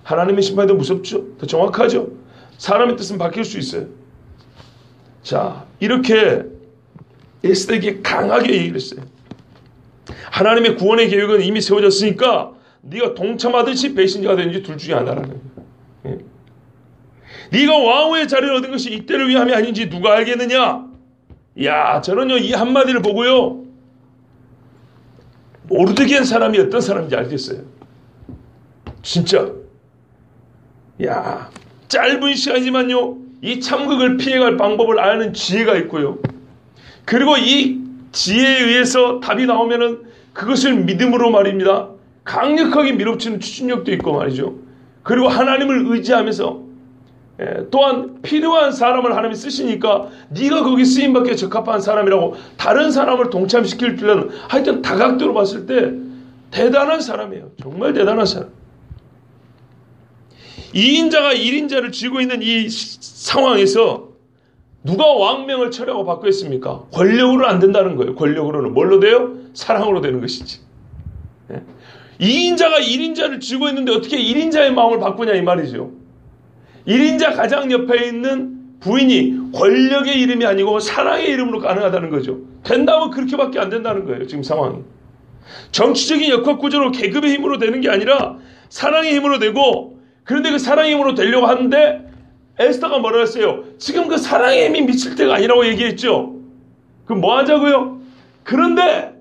하나님의 심판이 더 무섭죠? 더 정확하죠? 사람의 뜻은 바뀔 수 있어요. 자, 이렇게 에스더에게 강하게 얘기를 했어요. 하나님의 구원의 계획은 이미 세워졌으니까 네가 동참하듯이 배신자가 되는지 둘 중에 하나라는 거예요. 예. 네가 왕후의 자리를 얻은 것이 이때를 위함이 아닌지 누가 알겠느냐? 야, 저는요 이 한마디를 보고요 모르드게한 사람이 어떤 사람인지 알겠어요. 진짜. 야, 짧은 시간이지만요 이 참극을 피해갈 방법을 아는 지혜가 있고요. 그리고 이 지혜에 의해서 답이 나오면은 그것을 믿음으로 말입니다. 강력하게 밀어붙이는 추진력도 있고 말이죠. 그리고 하나님을 의지하면서 또한 필요한 사람을 하나님이 쓰시니까 네가 거기 쓰임받기에 적합한 사람이라고 다른 사람을 동참시킬 줄은 하여튼 다각도로 봤을 때 대단한 사람이에요. 정말 대단한 사람. 2인자가 1인자를 쥐고 있는 이 상황에서 누가 왕명을 처리하고 바꾸었습니까? 권력으로는 안 된다는 거예요. 권력으로는 뭘로 돼요? 사랑으로 되는 것이지. 2인자가 1인자를 쥐고 있는데 어떻게 1인자의 마음을 바꾸냐 이 말이죠. 1인자 가장 옆에 있는 부인이 권력의 이름이 아니고 사랑의 이름으로 가능하다는 거죠. 된다면 그렇게밖에 안 된다는 거예요. 지금 상황이. 정치적인 역학 구조로 계급의 힘으로 되는 게 아니라 사랑의 힘으로 되고, 그런데 그 사랑의 힘으로 되려고 하는데 에스더가 뭐라 했어요? 지금 그 사랑의 힘이 미칠 때가 아니라고 얘기했죠. 그럼 뭐 하자고요? 그런데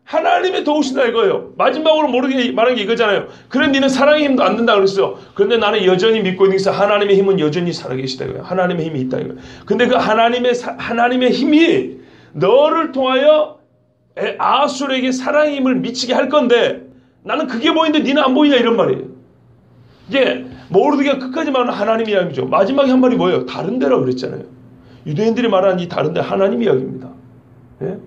하나님의 도우신다 이거예요. 마지막으로 모르게 말한 게 이거잖아요. 그래 니는 사랑의 힘도 안 된다 그랬어. 그런데 나는 여전히 믿고 있는 게 하나님의 힘은 여전히 살아계시다 이거예요. 하나님의 힘이 있다 이거예요. 근데 그 하나님의 힘이 너를 통하여 아하술에게 사랑의 힘을 미치게 할 건데 나는 그게 보이는데 니는 안 보이냐 이런 말이에요. 이게 모르드게가 끝까지 말하는 하나님 이야기죠. 마지막에 한 말이 뭐예요? 다른 데라고 그랬잖아요. 유대인들이 말하는 이 다른 데 하나님 이야기입니다. 예?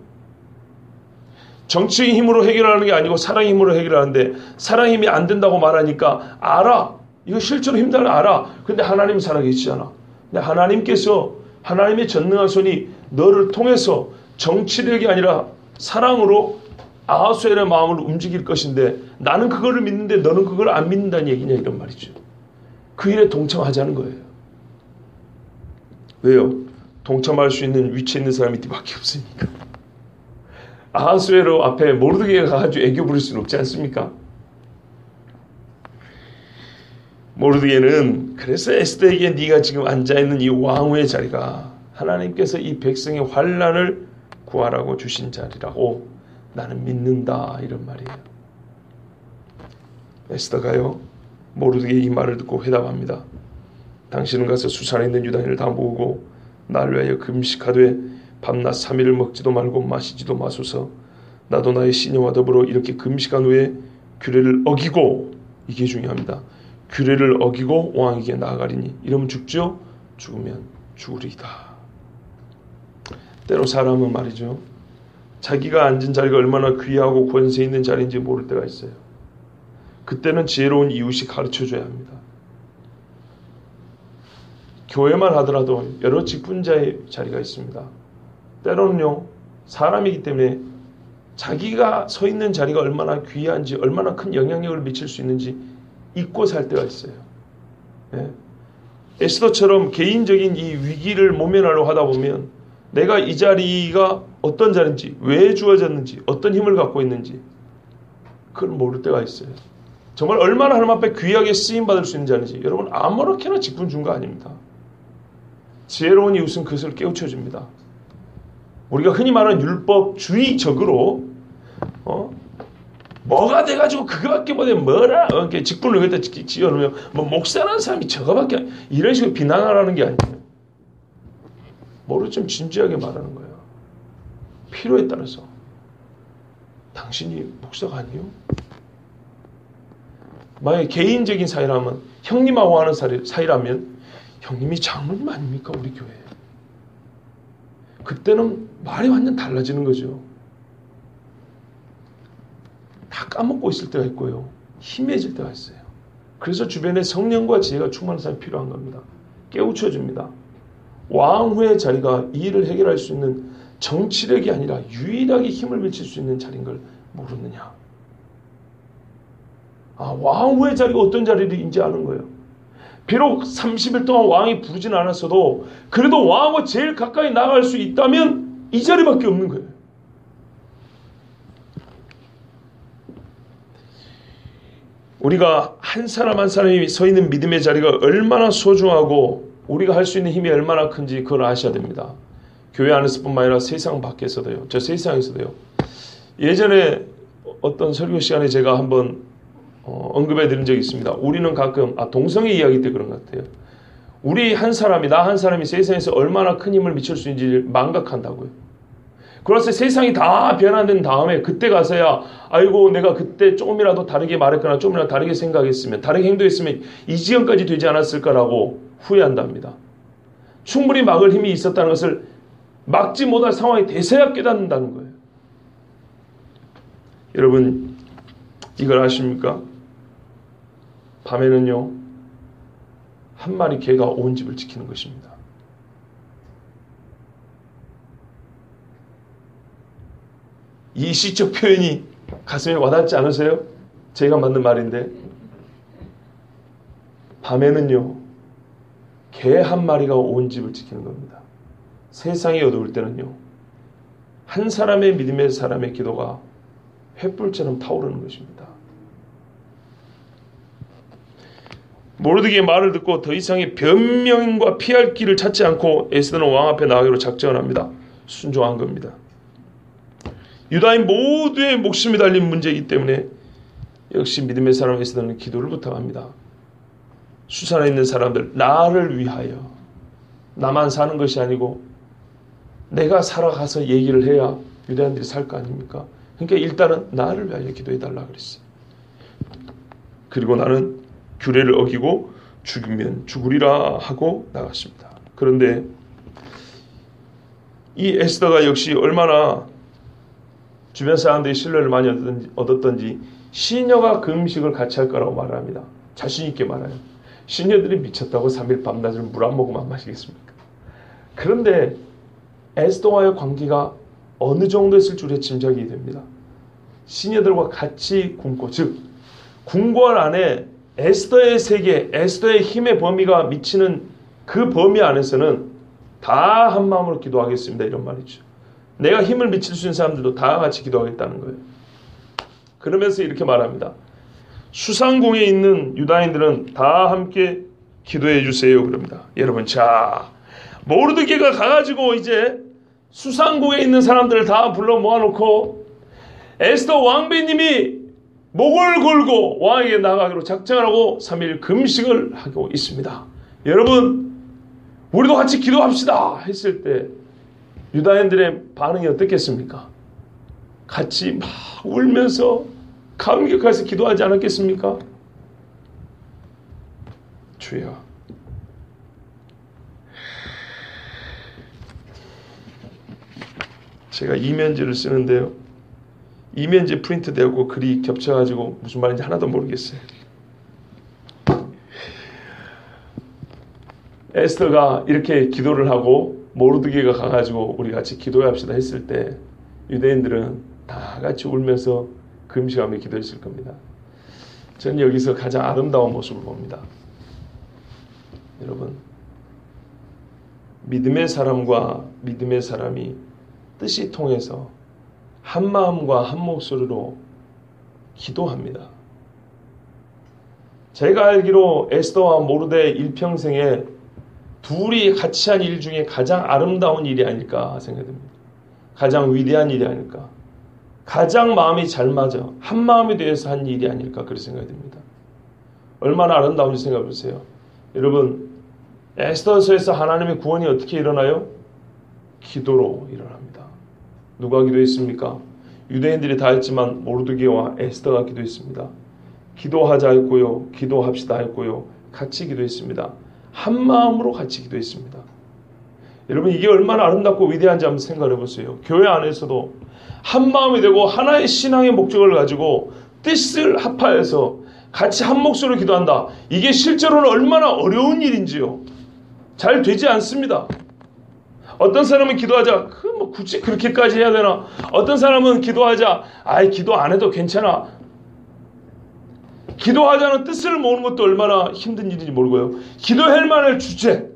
정치의 힘으로 해결하는 게 아니고 사랑의 힘으로 해결하는데 사랑의 힘이 안 된다고 말하니까 알아. 이거 실제로 힘들어 알아. 근데 하나님 살아계시잖아. 근데 하나님께서 하나님의 전능한 손이 너를 통해서 정치력이 아니라 사랑으로 아하수엘의 마음을 움직일 것인데 나는 그거를 믿는데 너는 그걸 안 믿는다는 얘기냐 이런 말이죠. 그 일에 동참하자는 거예요. 왜요? 동참할 수 있는 위치에 있는 사람이 뒤밖에 없으니까. 아하수엘 앞에 모르드게가 가가지고 애교 부릴 수는 없지 않습니까? 모르드게는 그래서 에스더에게 네가 지금 앉아있는 이 왕후의 자리가 하나님께서 이 백성의 환난을 구하라고 주신 자리라고 나는 믿는다 이런 말이에요. 에스더가요 모르드게 이 말을 듣고 회답합니다. 당신은 가서 수산에 있는 유다인을 다 모으고 나를 위하여 금식하되 밤낮 3일을 먹지도 말고 마시지도 마소서. 나도 나의 시녀와 더불어 이렇게 금식한 후에 규례를 어기고, 이게 중요합니다. 규례를 어기고 왕에게 나아가리니 이러면 죽죠? 죽으면 죽으리이다. 때로 사람은 말이죠. 자기가 앉은 자리가 얼마나 귀하고 권세 있는 자리인지 모를 때가 있어요. 그때는 지혜로운 이웃이 가르쳐줘야 합니다. 교회만 하더라도 여러 직분자의 자리가 있습니다. 때로는요 사람이기 때문에 자기가 서 있는 자리가 얼마나 귀한지 얼마나 큰 영향력을 미칠 수 있는지 잊고 살 때가 있어요. 예. 에스더처럼 개인적인 이 위기를 모면하려고 하다 보면 내가 이 자리가 어떤 자리인지 왜 주어졌는지 어떤 힘을 갖고 있는지 그걸 모를 때가 있어요. 정말 얼마나 하나님 앞에 귀하게 쓰임받을 수 있는 자리인지 여러분 아무렇게나 직분 준 거 아닙니다. 지혜로운 이웃은 그것을 깨우쳐줍니다. 우리가 흔히 말하는 율법주의적으로 뭐가 돼가지고 그거밖에 못해 뭐라 이렇게 직분을 여기다 지어놓으면 뭐 목사라는 사람이 저거밖에 이런 식으로 비난하라는 게 아니에요. 뭐를 좀 진지하게 말하는 거예요. 필요에 따라서 당신이 목사가 아니에요? 만약에 개인적인 사이라면 형님하고 하는 사이라면 형님이 장로님 아닙니까 우리 교회? 그때는 말이 완전 달라지는 거죠. 다 까먹고 있을 때가 있고요. 희미해질 때가 있어요. 그래서 주변에 성령과 지혜가 충만한 사람이 필요한 겁니다. 깨우쳐 줍니다. 왕후의 자리가 이 일을 해결할 수 있는 정치력이 아니라 유일하게 힘을 미칠 수 있는 자리인 걸 모르느냐. 왕후의 자리가 어떤 자리인지 아는 거예요. 비록 30일 동안 왕이 부르진 않았어도 그래도 왕하고 제일 가까이 나갈 수 있다면 이 자리밖에 없는 거예요. 우리가 한 사람 한 사람이 서 있는 믿음의 자리가 얼마나 소중하고 우리가 할 수 있는 힘이 얼마나 큰지 그걸 아셔야 됩니다. 교회 안에서뿐만 아니라 세상 밖에서도요. 저 세상에서도요. 예전에 어떤 설교 시간에 제가 한번 언급해 드린 적이 있습니다. 우리는 가끔 동성애 이야기 때 그런 것 같아요. 우리 한 사람이 나 한 사람이 세상에서 얼마나 큰 힘을 미칠 수 있는지 망각한다고요. 그래서 세상이 다 변화된 다음에 그때 가서야 아이고 내가 그때 조금이라도 다르게 말했거나 조금이라도 다르게 생각했으면 다르게 행동했으면 이 지경까지 되지 않았을까라고 후회한답니다. 충분히 막을 힘이 있었다는 것을 막지 못할 상황이 돼서야 깨닫는다는 거예요. 여러분 이걸 아십니까? 밤에는요 한 마리 개가 온 집을 지키는 것입니다. 이 시적 표현이 가슴에 와닿지 않으세요? 제가 만든 말인데 밤에는요 개 한 마리가 온 집을 지키는 겁니다. 세상이 어두울 때는요 한 사람의 믿음의 사람의 기도가 횃불처럼 타오르는 것입니다. 모르드게의 말을 듣고 더 이상의 변명과 피할 길을 찾지 않고 에스더는 왕 앞에 나가기로 작정을 합니다. 순종한 겁니다. 유다인 모두의 목숨이 달린 문제이기 때문에 역시 믿음의 사람 에스더는 기도를 부탁합니다. 수산에 있는 사람들 나를 위하여 나만 사는 것이 아니고 내가 살아가서 얘기를 해야 유대인들이 살 거 아닙니까? 그러니까 일단은 나를 위하여 기도해달라 그랬어요. 그리고 나는 규례를 어기고 죽이면 죽으리라 하고 나갔습니다. 그런데 이 에스더가 역시 얼마나 주변 사람들이 신뢰를 많이 얻었던지 시녀가 그 음식을 같이 할 거라고 말을 합니다. 자신 있게 말해요. 시녀들이 미쳤다고 3일 밤낮을 물 안 먹으면 안 마시겠습니까? 그런데 에스더와의 관계가 어느 정도였을 줄에 짐작이 됩니다. 시녀들과 같이 굶고 즉 궁궐 안에 에스더의 세계, 에스더의 힘의 범위가 미치는 그 범위 안에서는 다 한 마음으로 기도하겠습니다. 이런 말이죠. 내가 힘을 미칠 수 있는 사람들도 다 같이 기도하겠다는 거예요. 그러면서 이렇게 말합니다. 수상궁에 있는 유다인들은 다 함께 기도해 주세요. 그럽니다. 여러분 자 모르드게가 가가지고 이제 수상궁에 있는 사람들을 다 불러 모아놓고 에스더 왕비님이 목을 걸고 왕에게 나가기로 작정을 하고 3일 금식을 하고 있습니다. 여러분 우리도 같이 기도합시다 했을 때 유다인들의 반응이 어떻겠습니까? 같이 막 울면서 감격해서 기도하지 않았겠습니까? 주여 제가 이면지를 쓰는데요 이면지 프린트되고 글이 겹쳐가지고 무슨 말인지 하나도 모르겠어요. 에스더가 이렇게 기도를 하고 모르드게가 가가지고 우리 같이 기도합시다 했을 때 유대인들은 다 같이 울면서 금식하며 기도했을 겁니다. 저는 여기서 가장 아름다운 모습을 봅니다. 여러분 믿음의 사람과 믿음의 사람이 뜻이 통해서 한 마음과 한 목소리로 기도합니다. 제가 알기로 에스더와 모르드게 일평생에 둘이 같이 한 일 중에 가장 아름다운 일이 아닐까 생각됩니다. 가장 위대한 일이 아닐까. 가장 마음이 잘 맞아. 한 마음이 되어서 한 일이 아닐까 그렇게 생각이 됩니다. 얼마나 아름다운지 생각해 보세요. 여러분 에스더서에서 하나님의 구원이 어떻게 일어나요? 기도로 일어납니다. 누가 기도했습니까? 유대인들이 다 했지만 모르드게와 에스더가 기도했습니다. 기도하자 했고요. 기도합시다 했고요. 같이 기도했습니다. 한 마음으로 같이 기도했습니다. 여러분 이게 얼마나 아름답고 위대한지 한번 생각해 보세요. 교회 안에서도 한 마음이 되고 하나의 신앙의 목적을 가지고 뜻을 합하여서 같이 한 목소리로 기도한다. 이게 실제로는 얼마나 어려운 일인지요. 잘 되지 않습니다. 어떤 사람은 기도하자. 뭐 굳이 그렇게까지 해야 되나? 어떤 사람은 기도하자. 아이, 기도 안 해도 괜찮아. 기도하자는 뜻을 모으는 것도 얼마나 힘든 일인지 모르고요. 기도할 만할 주제.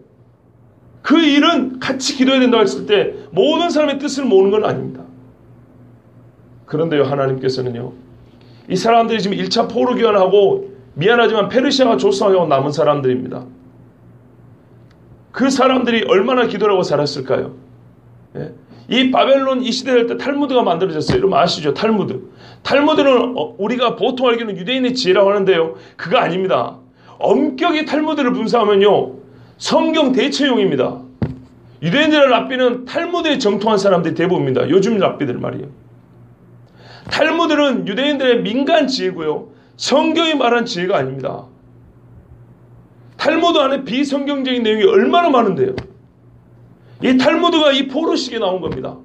그 일은 같이 기도해야 된다고 했을 때 모든 사람의 뜻을 모으는 건 아닙니다. 그런데요, 하나님께서는요, 이 사람들이 지금 1차 포로 귀환하고 미안하지만 페르시아가 조성하고 남은 사람들입니다. 그 사람들이 얼마나 기도를 하고 살았을까요? 예? 이 바벨론 이 시대 때 탈무드가 만들어졌어요. 여러분 아시죠? 탈무드. 탈무드는 우리가 보통 알기로는 유대인의 지혜라고 하는데요. 그거 아닙니다. 엄격히 탈무드를 분석하면요, 성경 대체용입니다. 유대인들의 랍비는 탈무드에 정통한 사람들이 대부분입니다. 요즘 랍비들 말이에요. 탈무드는 유대인들의 민간 지혜고요, 성경이 말한 지혜가 아닙니다. 탈무드 안에 비성경적인 내용이 얼마나 많은데요. 이 탈무드가 이 포로식에 나온 겁니다.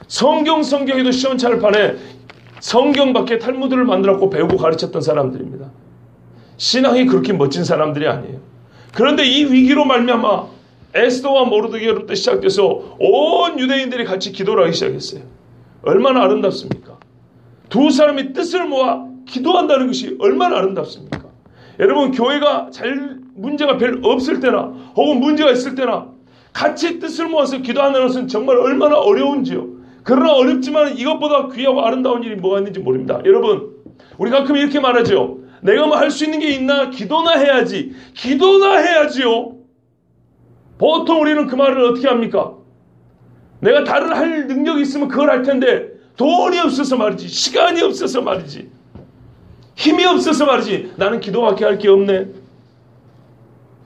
성경에도 시원찮을판에 성경 밖에 탈무드를 만들었고 배우고 가르쳤던 사람들입니다. 신앙이 그렇게 멋진 사람들이 아니에요. 그런데 이 위기로 말미암아 에스더와 모르드게로부터 시작돼서 온 유대인들이 같이 기도를 하기 시작했어요. 얼마나 아름답습니까? 두 사람이 뜻을 모아 기도한다는 것이 얼마나 아름답습니까? 여러분, 교회가 문제가 별 없을 때나 혹은 문제가 있을 때나 같이 뜻을 모아서 기도하는 것은 정말 얼마나 어려운지요. 그러나 어렵지만 이것보다 귀하고 아름다운 일이 뭐가 있는지 모릅니다. 여러분, 우리 가끔 이렇게 말하죠. 내가 뭐 할 수 있는 게 있나? 기도나 해야지. 기도나 해야지요. 보통 우리는 그 말을 어떻게 합니까? 내가 다른 할 능력이 있으면 그걸 할 텐데 돈이 없어서 말이지, 시간이 없어서 말이지, 힘이 없어서 말이지, 나는 기도밖에 할 게 없네.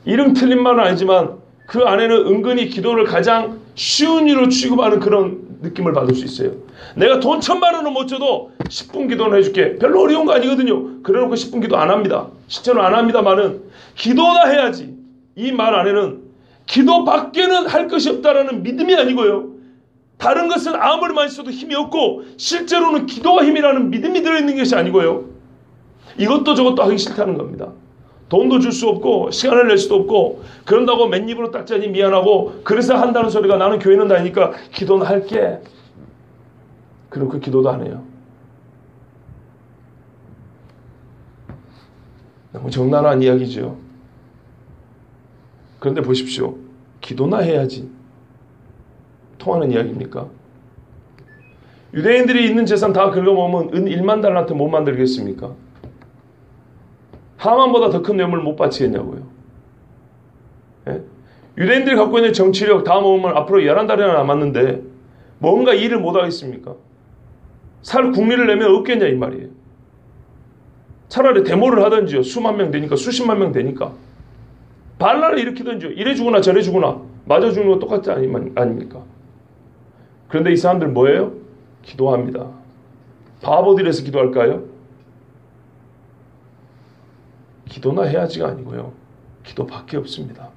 이름 틀린 말은 아니지만 그 안에는 은근히 기도를 가장 쉬운 일로 취급하는 그런 느낌을 받을 수 있어요. 내가 돈 1,000만 원을 못 줘도 10분 기도는 해줄게. 별로 어려운 거 아니거든요. 그래놓고 10분 기도 안 합니다. 실제로 안 합니다만은 기도나 해야지. 이 말 안에는 기도밖에는 할 것이 없다라는 믿음이 아니고요, 다른 것은 아무리 많이 써도 힘이 없고 실제로는 기도가 힘이라는 믿음이 들어있는 것이 아니고요, 이것도 저것도 하기 싫다는 겁니다. 돈도 줄 수 없고 시간을 낼 수도 없고 그런다고 맨입으로 닦자니 미안하고 그래서 한다는 소리가 나는 교회는 다니니까 기도는 할게. 그렇게 기도도 안 해요. 너무 적나라한 이야기죠. 그런데 보십시오. 기도나 해야지 통하는 이야기입니까? 유대인들이 있는 재산 다 긁어모으면 은 1만 달란트 못 만들겠습니까? 하만보다 더 큰 뇌물 못 바치겠냐고요. 예? 유대인들이 갖고 있는 정치력 다 모으면 앞으로 11달이나 남았는데 뭔가 일을 못 하겠습니까? 살 국리를 내면 없겠냐 이 말이에요. 차라리 데모를 하든지요. 수만 명 되니까, 수십만 명 되니까 반란을 일으키든지요. 이래 주거나 저래 주거나 맞아 주는 거 똑같지 아닙니까? 그런데 이 사람들 뭐예요? 기도합니다. 바보들에서 기도할까요? 기도나 해야지가 아니고요, 기도밖에 없습니다.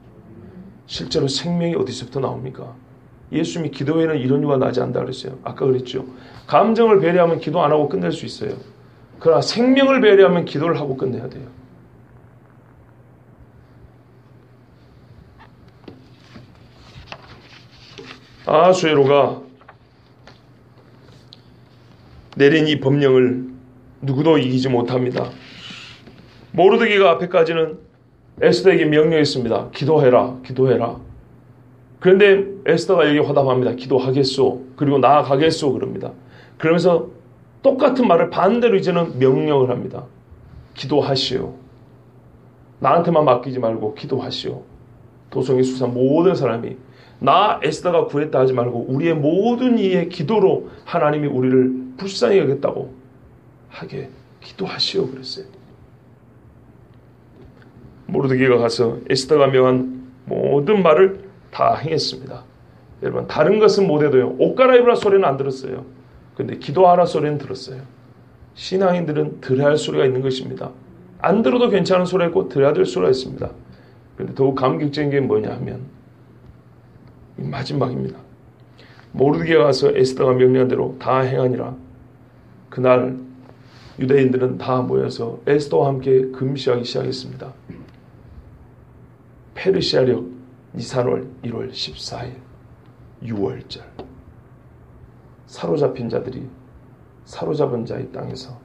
실제로 생명이 어디서부터 나옵니까? 예수님이 기도 외에는 이런 이유가 나지 않는다 그랬어요. 아까 그랬죠. 감정을 배려하면 기도 안 하고 끝낼 수 있어요. 그러나 생명을 배려하면 기도를 하고 끝내야 돼요. 아수에로가 내린 이 법령을 누구도 이기지 못합니다. 모르드게가 앞에까지는 에스더에게 명령했습니다. 기도해라, 기도해라. 그런데 에스더가 여기 화답합니다. 기도하겠소. 그리고 나아가겠소. 그럽니다. 그러면서 똑같은 말을 반대로 이제는 명령을 합니다. 기도하시오. 나한테만 맡기지 말고 기도하시오. 도성의 수사 모든 사람이 나 에스더가 구했다 하지 말고 우리의 모든 이의 기도로 하나님이 우리를 불쌍히 여겼다고 하게 기도하시오 그랬어요. 모르드게가 가서 에스더가 명한 모든 말을 다 행했습니다. 여러분, 다른 것은 못해도요, 옷 갈아입으라 소리는 안 들었어요. 근데 기도하라 소리는 들었어요. 신앙인들은 들어야 할 소리가 있는 것입니다. 안 들어도 괜찮은 소리가 있고 들어야 될 소리가 있습니다. 그런데 더욱 감격적인 게 뭐냐 하면 이 마지막입니다. 모르드게가 가서 에스더가 명령한 대로 다 행하니라. 그날 유대인들은 다 모여서 에스더와 함께 금식하기 시작했습니다. 페르시아력 니산월 1월 14일 6월절, 사로잡힌 자들이 사로잡은 자의 땅에서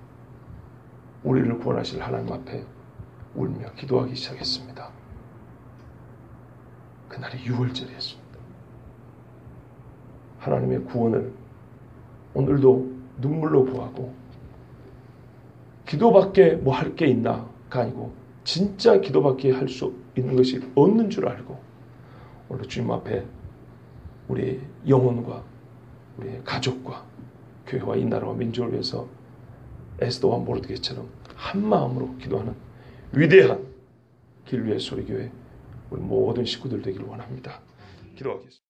우리를 구원하실 하나님 앞에 울며 기도하기 시작했습니다. 그날이 6월절이었습니다. 하나님의 구원을 오늘도 눈물로 구하고, 기도밖에 뭐 할 게 있나가 아니고 진짜 기도밖에 할 수 있는 것이 없는 줄 알고 오늘 주님 앞에 우리의 영혼과 우리의 가족과 교회와 이 나라와 민족을 위해서 에스더와 모르드게처럼 한 마음으로 기도하는 위대한 길위의 소리교회 우리 모든 식구들 되기를 원합니다. 기도하겠습니다.